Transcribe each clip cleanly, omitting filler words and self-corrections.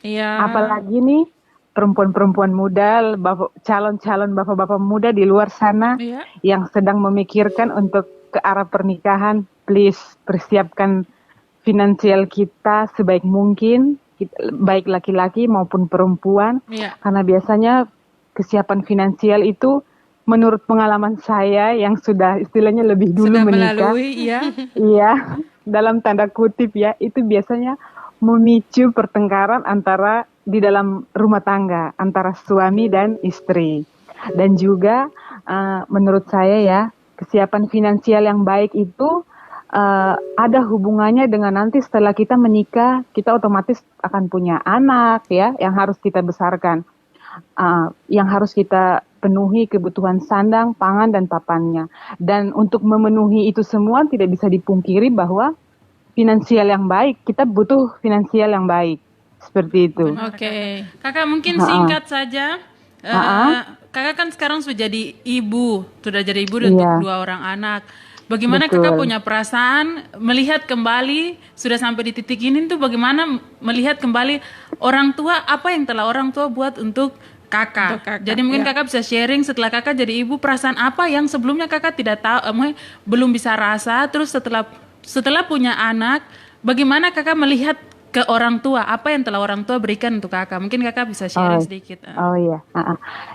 Iya. Apalagi nih perempuan-perempuan muda, calon-calon bapak-bapak muda di luar sana Iya. yang sedang memikirkan untuk ke arah pernikahan. Please persiapkan finansial kita sebaik mungkin, baik laki-laki maupun perempuan, Iya. karena biasanya kesiapan finansial itu menurut pengalaman saya yang sudah istilahnya lebih dulu Sudah menikah, melalui, iya. iya, dalam tanda kutip ya, itu biasanya memicu pertengkaran antara di dalam rumah tangga antara suami dan istri. Dan juga menurut saya ya, kesiapan finansial yang baik itu ada hubungannya dengan nanti setelah kita menikah, kita otomatis akan punya anak ya, yang harus kita besarkan, yang harus kita penuhi kebutuhan sandang, pangan, dan papannya. Dan untuk memenuhi itu semua tidak bisa dipungkiri bahwa finansial yang baik, kita butuh finansial yang baik. Seperti itu. Oke. Kakak mungkin Ha-ha. singkat saja. Ha-ha. Kakak kan sekarang sudah jadi ibu untuk Iya, 2 orang anak. Bagaimana kakak betul. punya perasaan melihat kembali sudah sampai di titik ini tuh bagaimana melihat kembali orang tua apa yang telah orang tua buat untuk kakak. Untuk kakak, Jadi mungkin ya. kakak bisa sharing setelah kakak jadi ibu perasaan apa yang sebelumnya kakak tidak tahu, belum bisa rasa. Terus setelah punya anak, bagaimana kakak melihat ke orang tua apa yang telah orang tua berikan untuk kakak. Mungkin kakak bisa sharing Oh, sedikit. oh iya,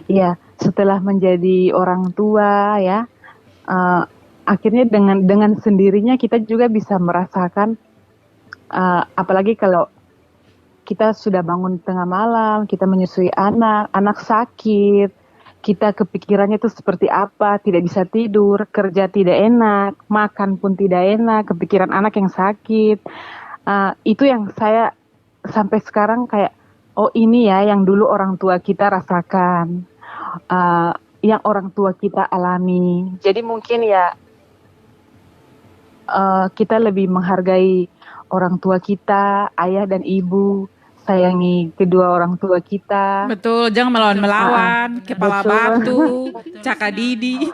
iya. Setelah menjadi orang tua ya, uh, akhirnya dengan sendirinya kita juga bisa merasakan, apalagi kalau kita sudah bangun tengah malam, kita menyusui anak, anak sakit, kita kepikirannya itu seperti apa, tidak bisa tidur, kerja tidak enak, makan pun tidak enak, kepikiran anak yang sakit. Itu yang saya sampai sekarang kayak, oh ini ya yang dulu orang tua kita rasakan, yang orang tua kita alami. Jadi mungkin ya kita lebih menghargai orang tua kita, ayah dan ibu, sayangi kedua orang tua kita. Betul, jangan melawan-melawan, kepala Betul. batu, caka didi.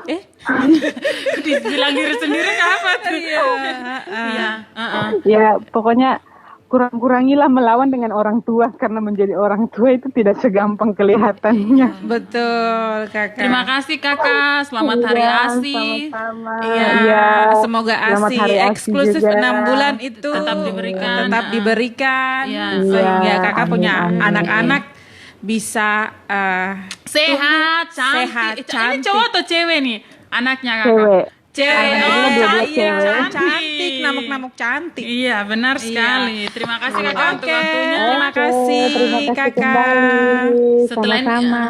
Dibilang diri sendiri apa tuh? Iya. Iya. Ya pokoknya kurang-kurangilah melawan dengan orang tua, karena menjadi orang tua itu tidak segampang kelihatannya. Betul, Kakak. Terima kasih kakak. Selamat Hari Iya, ASI. sama-sama. Iya, Iya. semoga Selamat ASI Hari ASI eksklusif juga. 6 bulan itu Tetap diberikan. Iya. Sehingga Iya, kakak amin, punya amin. anak-anak bisa Sehat, cantik. Sehat, Ini cantik. cowok atau cewek nih? Anaknya kakak. Cewek. cewek, Alhamdulillah dua-dua iya, cewek. cantik, namuk-namuk cantik. Iya, benar Iya. sekali. Terima kasih kakak untuk Oke, waktunya. terima kasih, Terima kasih Kakak. kembali. Setelah ini, Sama-sama.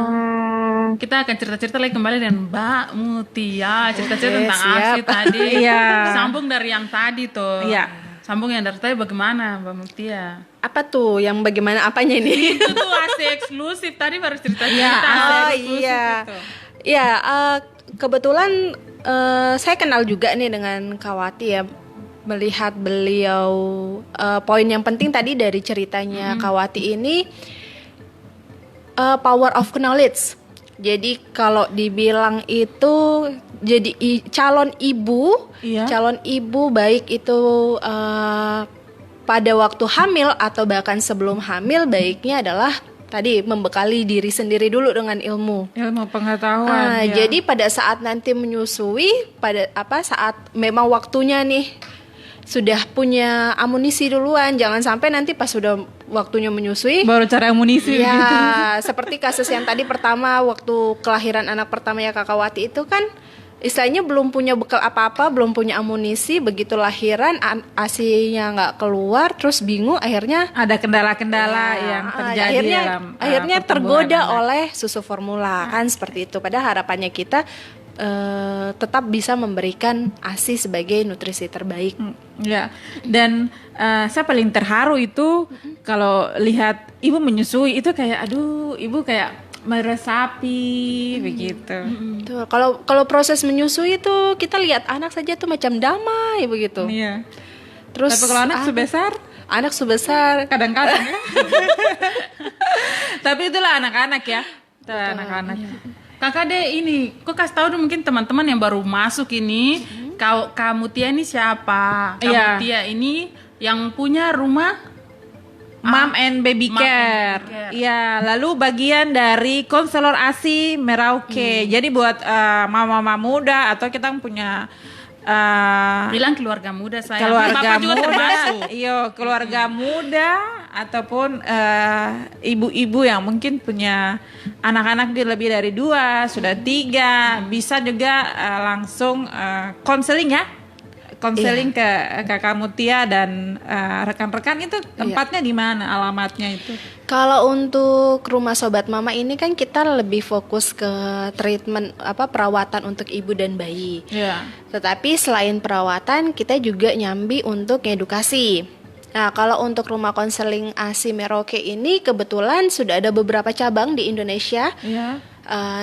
Kita akan cerita-cerita lagi kembali dengan Mbak Mutia. Cerita-cerita Oke, tentang siap. ASI tadi. Iya. Sambung dari yang tadi tuh. Iya. Sambung yang dari tadi bagaimana Mbak Mutia? Apa tuh yang bagaimana apanya ini? Itu tuh ASI eksklusif. Tadi baru cerita-cerita Iya, ASI oh eksklusif iya. itu. Ya, kebetulan saya kenal juga nih dengan Kawati ya. Melihat beliau, poin yang penting tadi dari ceritanya Kawati ini, power of knowledge. Jadi kalau dibilang itu jadi calon ibu, Iya. calon ibu baik itu pada waktu hamil atau bahkan sebelum hamil, baiknya adalah tadi membekali diri sendiri dulu dengan ilmu. Ilmu pengetahuan. ya. Jadi pada saat nanti menyusui, pada saat memang waktunya nih sudah punya amunisi duluan, jangan sampai nanti pas sudah waktunya menyusui. baru cari amunisi gitu. Ya, seperti kasus yang tadi pertama waktu kelahiran anak pertamanya Kakawati itu kan istilahnya belum punya bekal apa-apa, belum punya amunisi, begitu lahiran ASI-nya nggak keluar, terus bingung, akhirnya Ada kendala-kendala yang terjadi akhirnya dalam akhirnya pertumbuhan tergoda anak. oleh susu formula kan seperti itu. Padahal harapannya kita tetap bisa memberikan ASI sebagai nutrisi terbaik. Ya, dan saya paling terharu itu kalau lihat ibu menyusui itu kayak, aduh, ibu kayak meresapi begitu. Tuh, kalau proses menyusui itu kita lihat anak saja tuh macam damai begitu. Iya. Terus Tapi kalau anak sebesar, anak sebesar kadang-kadang ya. Tapi itulah anak-anak ya. Itulah anak-anak. Kakak deh ini, kok kasih tahu dong mungkin teman-teman yang baru masuk ini, Kak Mutia ini siapa? Kak Iya. Mutia ini yang punya rumah Mom and Baby Mom and Care. Baby Care. Ya, lalu bagian dari konselor ASI Merauke. Jadi buat mama-mama muda atau kita punya Bilang keluarga muda saya. keluarga Papa juga muda, termasuk. keluarga muda ataupun ibu-ibu yang mungkin punya anak-anak lebih dari 2, sudah 3, bisa juga langsung konseling ya. Konseling ke Kakak Mutia dan rekan-rekan itu tempatnya di mana, alamatnya itu? Kalau untuk rumah sobat mama ini kan kita lebih fokus ke treatment perawatan untuk ibu dan bayi. Ya. Tetapi selain perawatan kita juga nyambi untuk edukasi. Nah, kalau untuk rumah konseling ASI Merauke ini kebetulan sudah ada beberapa cabang di Indonesia. Ya.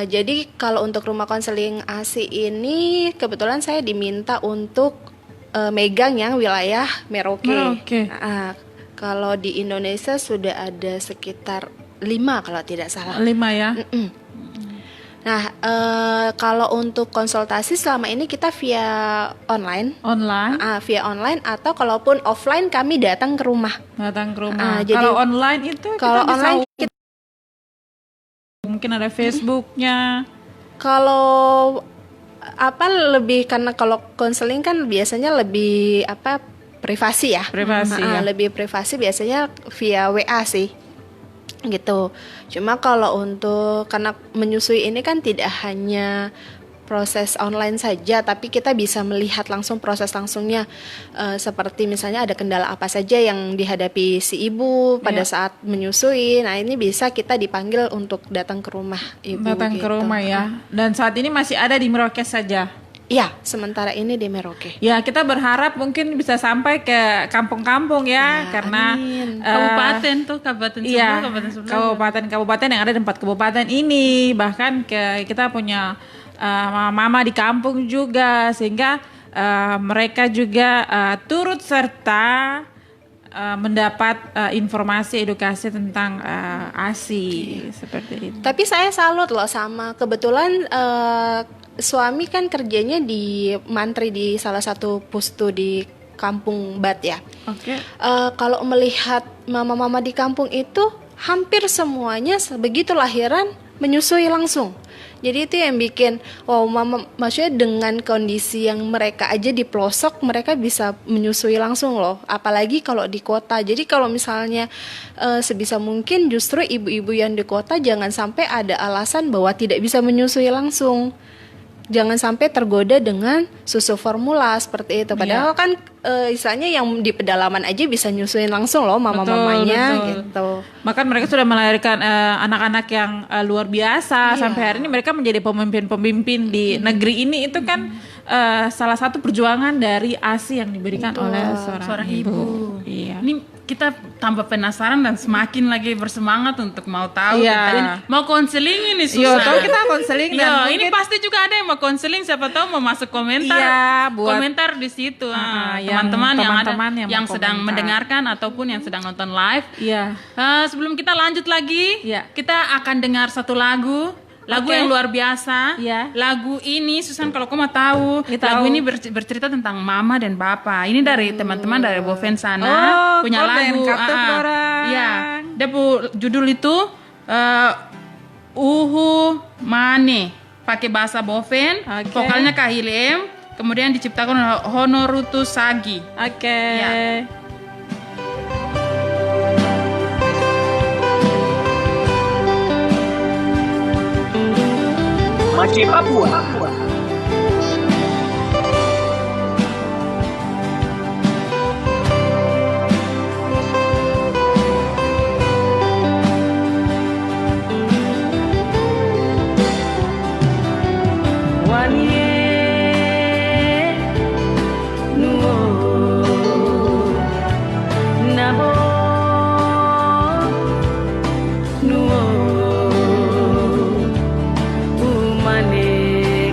Jadi kalau untuk rumah konseling ASI ini kebetulan saya diminta untuk megang yang wilayah Merauke. Merauke. Kalau di Indonesia sudah ada sekitar 5 kalau tidak salah. 5 ya. Nah, kalau untuk konsultasi selama ini kita via online. Online. Via online atau kalaupun offline kami datang ke rumah. Datang ke rumah. Jadi Kalau online itu kalau kita bisa online mungkin ada Facebooknya. kalau lebih karena kalau konseling kan biasanya lebih privasi ya. Privasi ya. Lebih privasi biasanya via WA sih. Gitu. Cuma kalau untuk karena menyusui ini kan tidak hanya proses online saja, tapi kita bisa melihat langsung proses langsungnya, seperti misalnya ada kendala apa saja yang dihadapi si ibu pada saat menyusui. Nah ini bisa kita dipanggil untuk datang ke rumah ibu. Datang ke rumah ya. Dan saat ini masih ada di Merauke saja. Iya, sementara ini di Merauke. Ya, kita berharap mungkin bisa sampai ke kampung-kampung ya, karena Kabupaten tuh, kabupaten iya, sebelah. kabupaten yang ada di 4 kabupaten ini, bahkan kita punya mama di kampung juga, sehingga mereka juga turut serta mendapat informasi edukasi tentang ASI seperti itu. Tapi saya salut loh sama kebetulan suami kan kerjanya di mantri di salah satu pustu di Kampung Bat ya. Oke. Kalau melihat mama-mama di kampung itu hampir semuanya begitu lahiran menyusui langsung. Jadi itu yang bikin wow, mama, maksudnya dengan kondisi yang mereka aja di pelosok mereka bisa menyusui langsung loh. Apalagi kalau di kota. Jadi kalau misalnya sebisa mungkin justru ibu-ibu yang di kota jangan sampai ada alasan bahwa tidak bisa menyusui langsung. Jangan sampai tergoda dengan susu formula seperti itu. Padahal kan istilahnya yang di pedalaman aja bisa nyusuin langsung loh mama-mamanya gitu. Bahkan mereka sudah melahirkan anak-anak yang luar biasa. Sampai hari ini mereka menjadi pemimpin-pemimpin di negeri ini. Itu kan salah satu perjuangan dari ASI yang diberikan oleh seorang ibu. Iya. Ini kita tambah penasaran dan semakin lagi bersemangat untuk mau tahu. Iya. Dan mau konseling ini Yo, susah. tahu kita konseling dan Yo, mungkin- ini pasti juga ada yang mau konseling, siapa tahu mau masuk komentar. Iya, buat- komentar di situ. yang Teman-teman yang ada teman-teman yang mau sedang komentar. mendengarkan ataupun yang sedang nonton live. Iya. Sebelum kita lanjut lagi, Iya. kita akan dengar satu lagu Oke. yang luar biasa. Iya. Lagu ini Susan kalau kau mau tahu, Ya, lagu tahu. ini bercerita tentang mama dan bapak. Ini dari teman-teman dari Boven sana Oh, punya kau dan lagu. Kapten Dorang. Iya. Dia judul itu Uhu Mane pakai bahasa Boven, Oke. vokalnya Kahilem, kemudian diciptakan oleh Honorutu Sagi. Oke. Ya. Masih Papua. Umane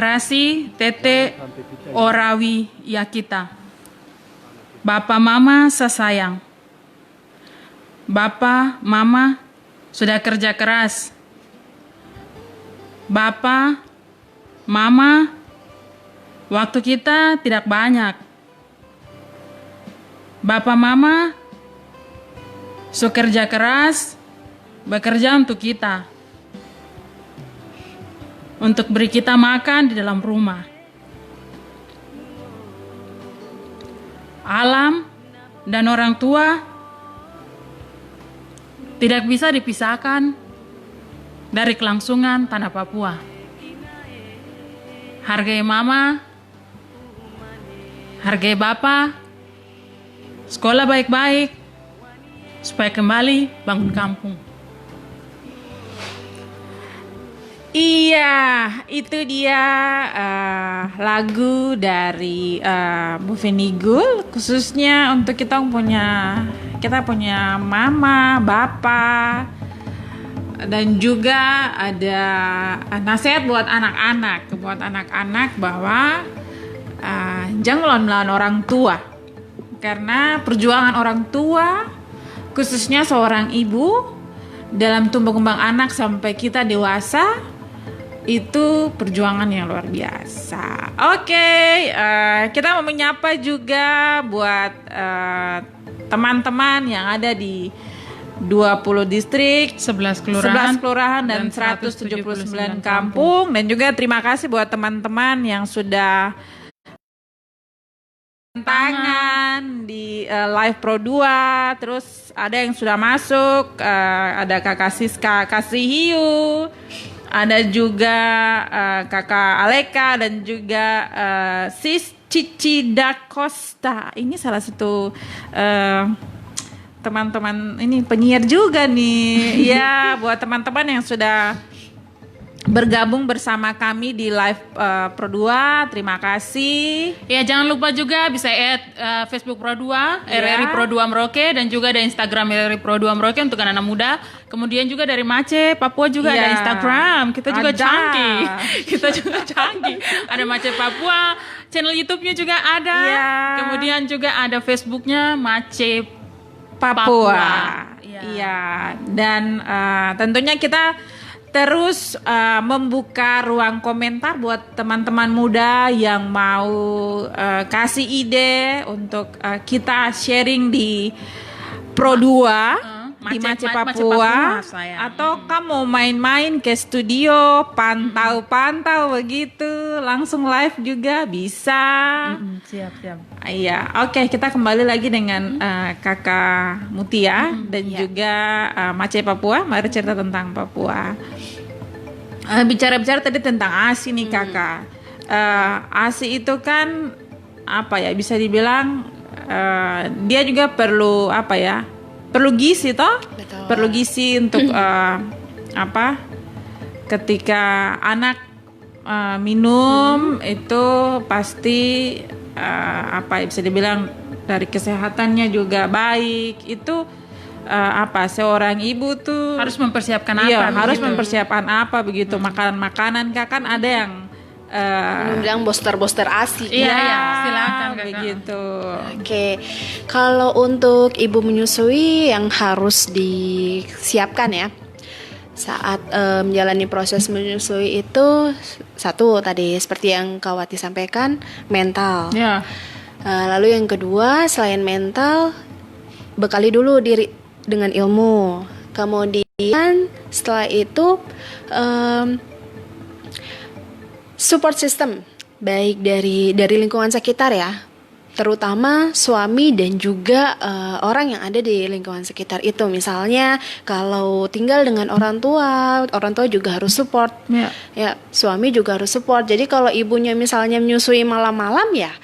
Narasi Tete Orawi Yakita. Bapak Mama sesayang. Bapak Mama sudah kerja keras. Bapak Mama, waktu kita tidak banyak. Bapak Mama kerja keras, bekerja untuk kita. Untuk beri kita makan di dalam rumah. Alam dan orang tua tidak bisa dipisahkan dari kelangsungan tanah Papua. Hargai Mama, hargai Bapak, sekolah baik-baik, supaya kembali bangun kampung. Iya, itu dia lagu dari Bu Venigul, khususnya untuk kita punya mama, bapak, dan juga ada nasihat buat anak-anak bahwa jangan melawan orang tua, karena perjuangan orang tua, khususnya seorang ibu dalam tumbuh kembang anak sampai kita dewasa, itu perjuangan yang luar biasa. Oke, kita mau menyapa juga buat teman-teman yang ada di 20 distrik, 11 kelurahan dan 179 kampung. Dan juga terima kasih buat teman-teman yang sudah tangan di live Pro 2. Terus ada yang sudah masuk, ada Kakak Siska Kasihiu, ada juga Kakak Aleka, dan juga Sis Cici Da Costa. Ini salah satu teman-teman ini penyiar juga nih. Ya, buat teman-teman yang sudah bergabung bersama kami di live Pro 2, terima kasih. Ya, jangan lupa juga bisa add Facebook Pro 2, RRI Pro 2 Merauke, dan juga ada Instagram RRI Pro 2 Merauke untuk anak-anak muda. Kemudian juga dari Mace Papua juga ada Instagram. Kita juga canggih. Ada Mace Papua, channel YouTube-nya juga ada. Kemudian juga ada Facebook-nya Mace Papua. Iya. Dan tentunya kita terus membuka ruang komentar buat teman-teman muda yang mau kasih ide untuk kita sharing di Pro 2 di Mace Papua, atau kamu main-main ke studio, pantau-pantau begitu, langsung live juga bisa. Siap. Iya, oke, kita kembali lagi dengan Kakak Mutia dan juga Mace Papua. Mari cerita tentang Papua. Bicara-bicara tadi tentang ASI nih Kakak. ASI itu kan apa ya? Bisa dibilang dia juga perlu apa ya? Perlu gizi toh? Betul. Perlu gizi untuk ketika anak minum itu pasti bisa dibilang dari kesehatannya juga baik. Itu seorang ibu tuh Harus mempersiapkan apa? iya, harus begitu. mempersiapkan apa begitu. Makanan-makanan kan ada yang bilang booster ASI. Iya, silakan Kakak. begitu. Oke, kalau untuk ibu menyusui yang harus disiapkan ya saat menjalani proses menyusui itu, satu tadi seperti yang Kak Wati sampaikan, mental. Ya. Lalu yang kedua, selain mental, bekali dulu diri dengan ilmu. Kemudian setelah itu support system, baik dari lingkungan sekitar ya, terutama suami dan juga orang yang ada di lingkungan sekitar itu. Misalnya kalau tinggal dengan orang tua juga harus support. Ya. Ya, suami juga harus support. Jadi kalau ibunya misalnya menyusui malam-malam ya,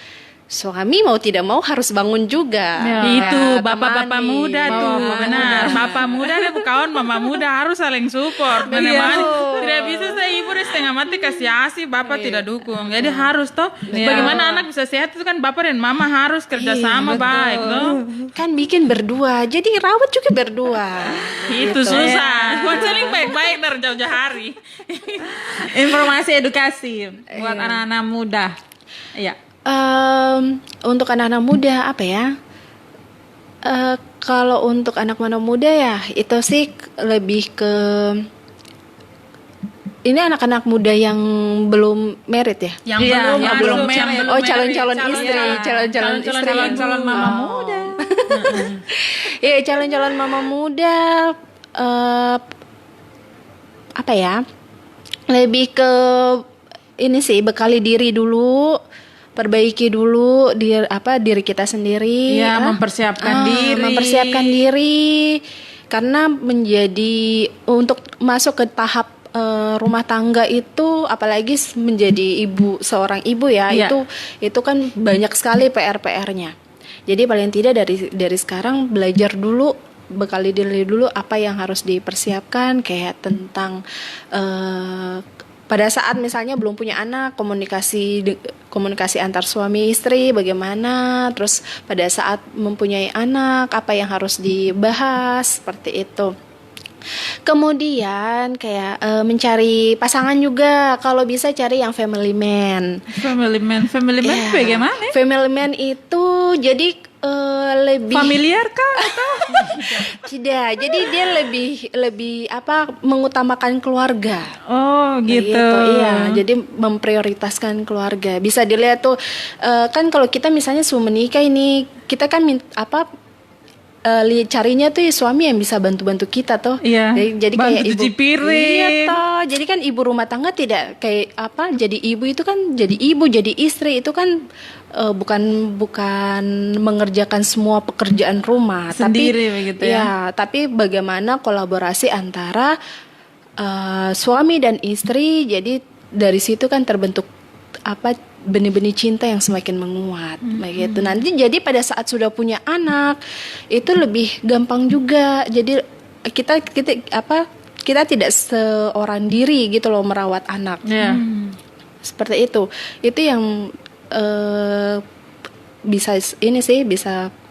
suami mau tidak mau harus bangun juga. Itu Ya, bapak-bapak temani. muda tuh, benar. Bapak muda dan kawan mama muda harus saling support. Menemani. Tidak bisa saya ibu udah setengah mati kasih asi, bapak tidak dukung. Jadi harus toh. Bagaimana anak bisa sehat itu kan bapak dan mama harus kerjasama baik toh. Kan bikin berdua, jadi rawat juga berdua. Itu susah. Konseling baik-baik dari jauh-jauh hari. Informasi edukasi buat anak-anak muda. Iya. Untuk anak-anak muda apa ya? Kalau untuk anak-anak muda ya itu sih lebih ke ini anak-anak muda yang belum married ya. Yang belum, yang belum married. Oh, calon-calon istri, calon-calon istri. Calon-calon mama muda. Iya, calon-calon mama muda apa ya? Lebih ke ini sih, bekali diri dulu, perbaiki dulu diri kita sendiri. Iya, mempersiapkan diri. Mempersiapkan diri karena menjadi untuk masuk ke tahap rumah tangga itu, apalagi menjadi seorang ibu ya, Iya. itu kan banyak sekali PR-nya. Jadi paling tidak dari sekarang belajar dulu, bekali diri dulu apa yang harus dipersiapkan, kayak tentang pada saat misalnya belum punya anak, komunikasi antar suami istri bagaimana, terus pada saat mempunyai anak apa yang harus dibahas, seperti itu. Kemudian kayak mencari pasangan juga, kalau bisa cari yang family man. Family man Ya, bagaimana? family man itu jadi lebih Familiar kah atau? tidak, jadi dia lebih mengutamakan keluarga. Oh, gitu. Iya, jadi memprioritaskan keluarga. Bisa dilihat tuh kan kalau kita misalnya sudah menikah ini, kita kan carinya tuh suami yang bisa bantu-bantu kita toh. Iya. Jadi Bantu kayak cuci piring. Iya toh. Jadi kan ibu rumah tangga tidak kayak jadi ibu itu kan jadi ibu, jadi istri itu kan bukan mengerjakan semua pekerjaan rumah Sendiri tapi begitu ya. tapi bagaimana kolaborasi antara suami dan istri. Jadi dari situ kan terbentuk benih-benih cinta yang semakin menguat, begitu. Nanti jadi pada saat sudah punya anak itu lebih gampang juga. Jadi kita tidak seorang diri gitu loh merawat anak. Iya. Seperti itu. Itu yang bisa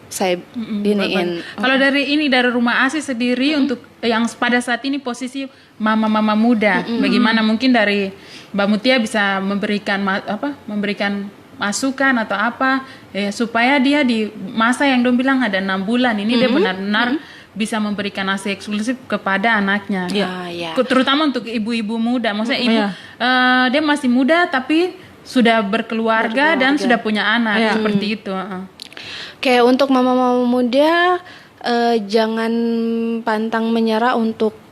saya iniin. Kalau dari rumah ASI sendiri untuk yang pada saat ini posisi mama-mama muda, bagaimana mungkin dari Mbak Mutia bisa memberikan masukan atau apa supaya dia di masa yang dong bilang ada 6 bulan ini dia benar-benar bisa memberikan ASI eksklusif kepada anaknya. Ya. Terutama untuk ibu-ibu muda, maksudnya dia masih muda tapi sudah berkeluarga dan sudah punya anak seperti itu. Kayak untuk mama-mama muda jangan pantang menyerah untuk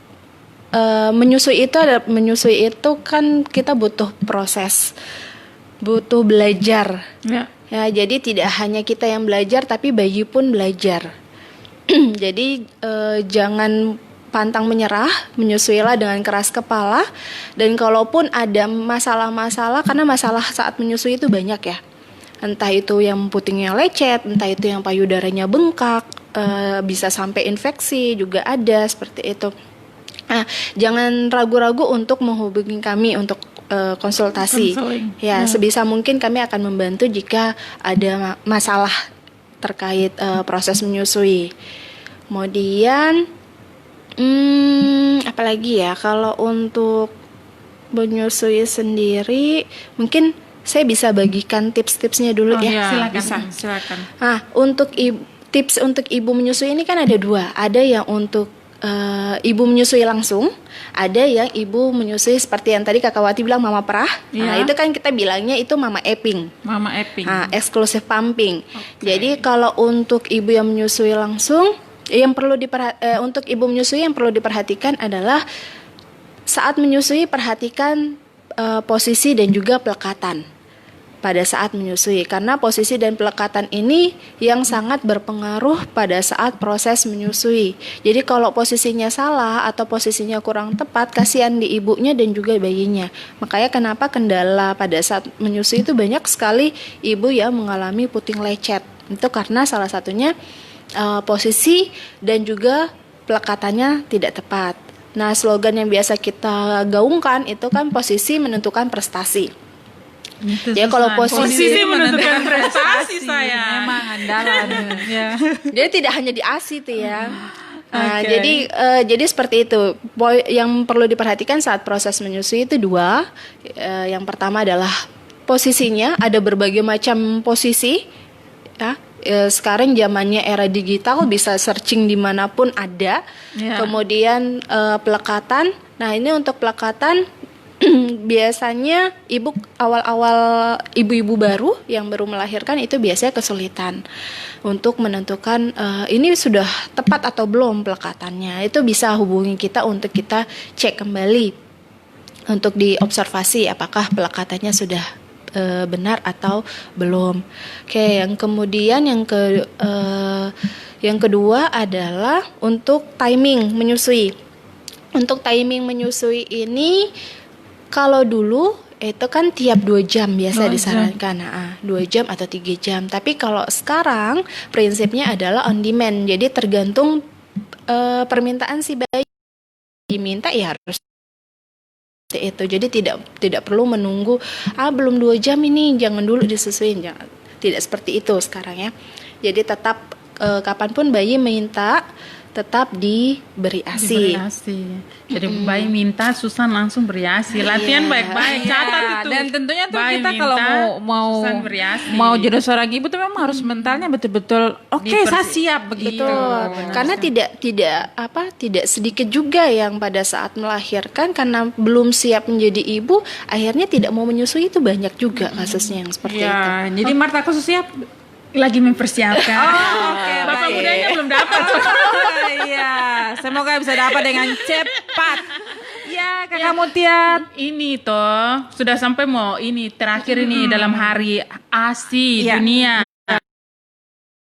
menyusui itu kan kita butuh proses, butuh belajar. Ya, jadi tidak hanya kita yang belajar tapi bayi pun belajar. Jadi jangan pantang menyerah, menyusuilah dengan keras kepala. Dan kalaupun ada masalah-masalah, karena masalah saat menyusui itu banyak ya. Entah itu yang putingnya lecet, entah itu yang payudaranya bengkak, bisa sampai infeksi juga ada seperti itu. Nah, jangan ragu-ragu untuk menghubungi kami untuk konsultasi. Ya, sebisa mungkin kami akan membantu jika ada masalah terkait proses menyusui. Kemudian, apalagi ya, kalau untuk menyusui sendiri, mungkin saya bisa bagikan tips-tipsnya dulu ya. Silakan. Nah, tips untuk ibu menyusui ini kan ada 2. Ada yang untuk ibu menyusui langsung, ada yang ibu menyusui seperti yang tadi Kakak Wati bilang mama perah. Nah, itu kan kita bilangnya itu mama eping. Mama eping. Nah, eksklusif pumping. Jadi kalau untuk ibu yang menyusui langsung, untuk ibu menyusui yang perlu diperhatikan adalah saat menyusui perhatikan posisi dan juga pelekatan. pada saat menyusui, karena posisi dan pelekatan ini yang sangat berpengaruh pada saat proses menyusui. Jadi kalau posisinya salah atau posisinya kurang tepat, kasihan di ibunya dan juga bayinya. Makanya kenapa kendala pada saat menyusui itu banyak sekali ibu yang mengalami puting lecet. Itu karena salah satunya posisi dan juga pelekatannya tidak tepat. Nah, slogan yang biasa kita gaungkan itu kan posisi menentukan prestasi. Ya kalau posisi menentukan prestasi saya. Memang andalan. Ya. Jadi tidak hanya di ASI tuh ya. Nah, jadi seperti itu. Yang perlu diperhatikan saat proses menyusui itu dua. Yang pertama adalah posisinya, ada berbagai macam posisi. Ya. Sekarang zamannya era digital, bisa searching dimanapun ada. Kemudian pelekatan. Nah, ini untuk pelekatan biasanya awal-awal ibu-ibu baru yang baru melahirkan itu biasanya kesulitan untuk menentukan ini sudah tepat atau belum pelekatannya. Itu bisa hubungi kita untuk kita cek kembali untuk diobservasi apakah pelekatannya sudah benar atau belum. Oke, yang kemudian yang kedua adalah untuk timing menyusui. Untuk timing menyusui ini kalau dulu itu kan tiap 2 jam biasa disarankan, 2 jam atau 3 jam. Tapi kalau sekarang prinsipnya adalah on demand. Jadi tergantung permintaan si bayi, diminta ya harus itu. Jadi tidak perlu menunggu belum 2 jam ini jangan dulu disusuin. Jangan. Tidak seperti itu sekarang ya. Jadi tetap kapanpun bayi minta tetap diberi ASI. Jadi bayi minta, Susan langsung beri ASI. Latihan baik-baik, catat itu. Dan tentunya tuh bayi kita minta, kalau Susan beri ASI. mau jadi seorang ibu tuh memang harus mentalnya betul-betul saya siap begitu. Betul. Karena tidak sedikit juga yang pada saat melahirkan karena belum siap menjadi ibu, akhirnya tidak mau menyusui, itu banyak juga kasusnya yang seperti itu. Jadi Marta aku siap. Lagi mempersiapkan. Oke, Bapak baik. mudanya belum dapat. Iya, semoga bisa dapat dengan cepat. Ya, Kakak Mutia. Ini toh sudah sampai mau ini terakhir ini dalam hari ASI dunia.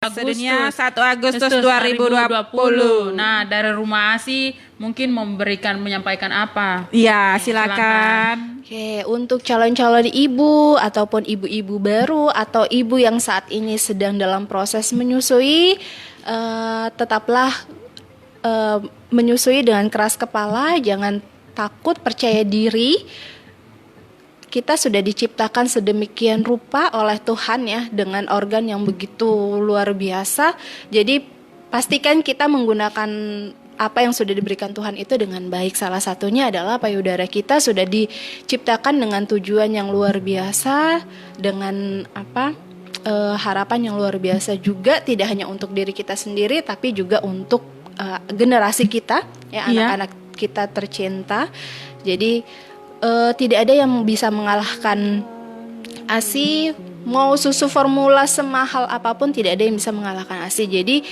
Sedunia 1 Agustus 2020. Nah, dari Rumah ASI mungkin menyampaikan apa? Iya, silakan. Oke, untuk calon-calon ibu ataupun ibu-ibu baru atau ibu yang saat ini sedang dalam proses menyusui, tetaplah menyusui dengan keras kepala, jangan takut, percaya diri. Kita sudah diciptakan sedemikian rupa oleh Tuhan ya, dengan organ yang begitu luar biasa. Jadi pastikan kita menggunakan apa yang sudah diberikan Tuhan itu dengan baik. Salah satunya adalah payudara kita sudah diciptakan dengan tujuan yang luar biasa, dengan harapan yang luar biasa juga, tidak hanya untuk diri kita sendiri tapi juga untuk generasi kita ya, anak-anak kita tercinta. Jadi tidak ada yang bisa mengalahkan ASI. Mau susu formula semahal apapun, tidak ada yang bisa mengalahkan ASI. Jadi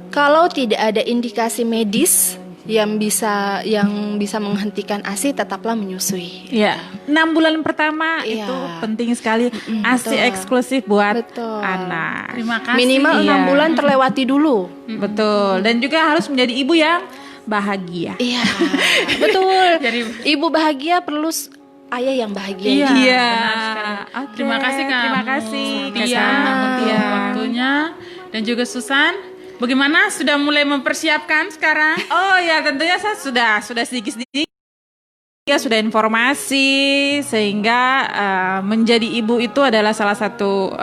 kalau tidak ada indikasi medis yang bisa menghentikan ASI, tetaplah menyusui. Iya, 6 bulan pertama itu penting sekali. ASI eksklusif buat anak. Terima kasih. Minimal 6 bulan terlewati dulu. Betul. Dan juga harus menjadi ibu yang bahagia. Iya, betul. Jadi ibu bahagia perlu ayah yang bahagia. Iya. Iya. Oke. Terima kasih Kak. Terima kasih Mutia untuk waktunya, dan juga Susan. Bagaimana, sudah mulai mempersiapkan sekarang? Oh ya, tentunya saya sudah sedikit-sedikit ya, sudah informasi, sehingga menjadi ibu itu adalah salah satu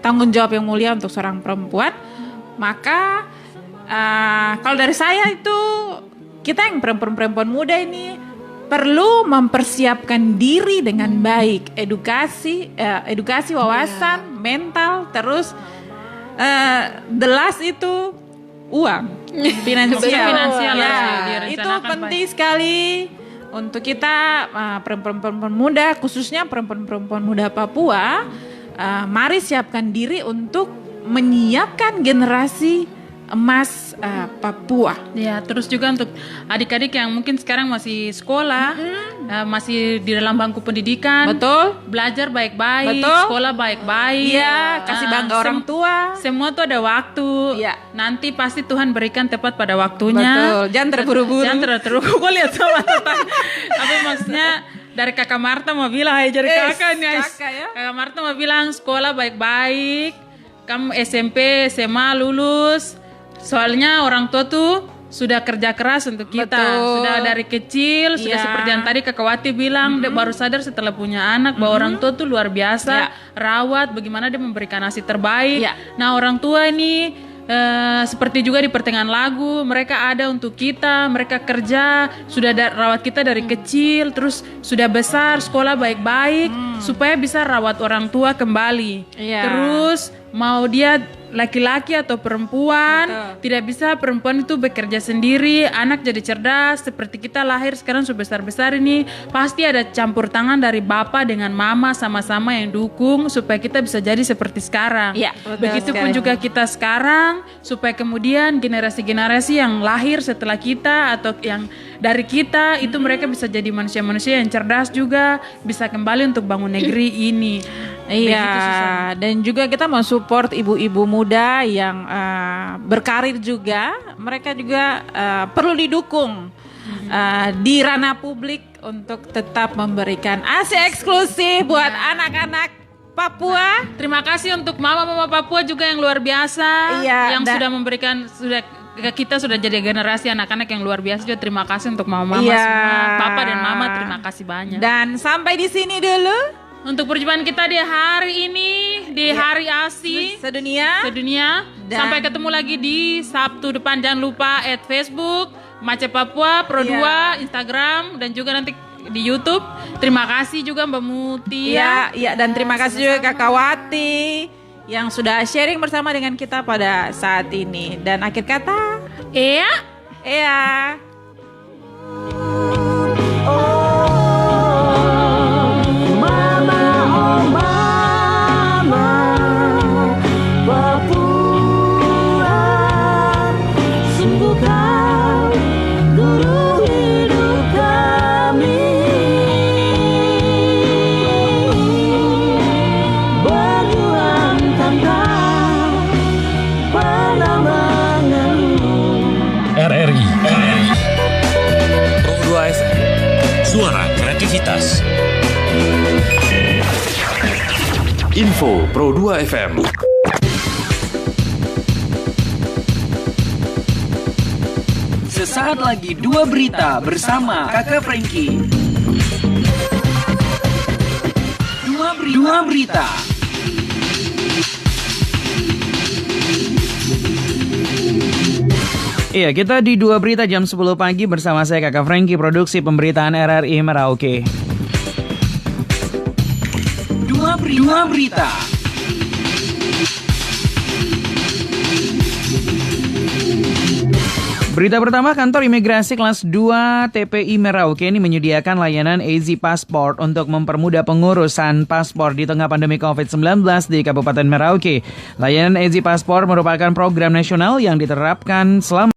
tanggung jawab yang mulia untuk seorang perempuan. Maka kalau dari saya itu, kita yang perempuan-perempuan muda ini perlu mempersiapkan diri dengan baik, edukasi wawasan, mental, terus the last itu uang, finansial ya, itu penting sekali untuk kita perempuan-perempuan muda, khususnya perempuan-perempuan muda Papua. Mari siapkan diri untuk menyiapkan generasi emas Papua. Ya, terus juga untuk adik-adik yang mungkin sekarang masih sekolah, masih di dalam bangku pendidikan. Betul. Belajar baik-baik, Betul. sekolah baik-baik. Iya, kasih bangga orang tua. Semua tuh ada waktu. Iya. Nanti pasti Tuhan berikan tepat pada waktunya. Betul. Jangan terburu-buru. Jangan terburu-buru. Gue lihat sama tetangga. Tapi maksudnya dari kakak Marta mau bilang, hai jadi kakak nih. Kakak ya. Kakak Marta mau bilang sekolah baik-baik. Kamu SMP, SMA lulus. Soalnya orang tua tuh sudah kerja keras untuk kita. Betul. Sudah dari kecil, sudah Iya. seperti yang tadi Kakak Wati bilang, dia baru sadar setelah punya anak bahwa orang tua tuh luar biasa, rawat, bagaimana dia memberikan nasi terbaik. Iya. Nah orang tua ini seperti juga di pertengahan lagu, mereka ada untuk kita, mereka kerja, sudah rawat kita dari kecil, terus sudah besar, sekolah baik-baik, supaya bisa rawat orang tua kembali. Iya. Terus mau dia laki-laki atau perempuan, Betul. tidak bisa perempuan itu bekerja sendiri, anak jadi cerdas, seperti kita lahir sekarang sudah besar-besar ini, pasti ada campur tangan dari bapak dengan mama sama-sama yang dukung supaya kita bisa jadi seperti sekarang. Iya, betul Begitupun sekali. juga kita sekarang, supaya kemudian generasi-generasi yang lahir setelah kita atau yang dari kita itu mereka bisa jadi manusia-manusia yang cerdas juga, bisa kembali untuk bangun negeri ini. Begitu, Susan. Iya, dan juga kita mau support ibu-ibu muda yang berkarir juga. Mereka juga perlu didukung di ranah publik untuk tetap memberikan AC eksklusif buat anak-anak Papua. Terima kasih untuk mama-mama Papua juga yang luar biasa, Iya, yang sudah memberikan kita sudah jadi generasi anak-anak yang luar biasa juga. Terima kasih untuk mama-mama Iya. semua, papa dan mama, terima kasih banyak. Dan sampai di sini dulu Untuk perjumpaan kita di hari ini, di hari ASI sedunia. sedunia. Dan- Sampai ketemu lagi di Sabtu depan. Jangan lupa add Facebook, Mace Papua, Pro2, Instagram, dan juga nanti di YouTube. Terima kasih juga Mbak Mutia. Iya, dan terima kasih juga Kakak Wati yang sudah sharing bersama dengan kita pada saat ini. Dan akhir kata, Iya. iya. RRI Pro 2 FM, suara kreativitas. Info Pro 2 FM. Sesaat lagi dua berita bersama Kakak Frankie. Dua berita. Iya, kita di Dua Berita jam 10 pagi bersama saya Kakak Frankie, produksi pemberitaan RRI Merauke. Dua berita. Berita pertama, kantor imigrasi kelas 2 TPI Merauke ini menyediakan layanan Easy Passport untuk mempermudah pengurusan paspor di tengah pandemi COVID-19 di Kabupaten Merauke. Layanan Easy Passport merupakan program nasional yang diterapkan selama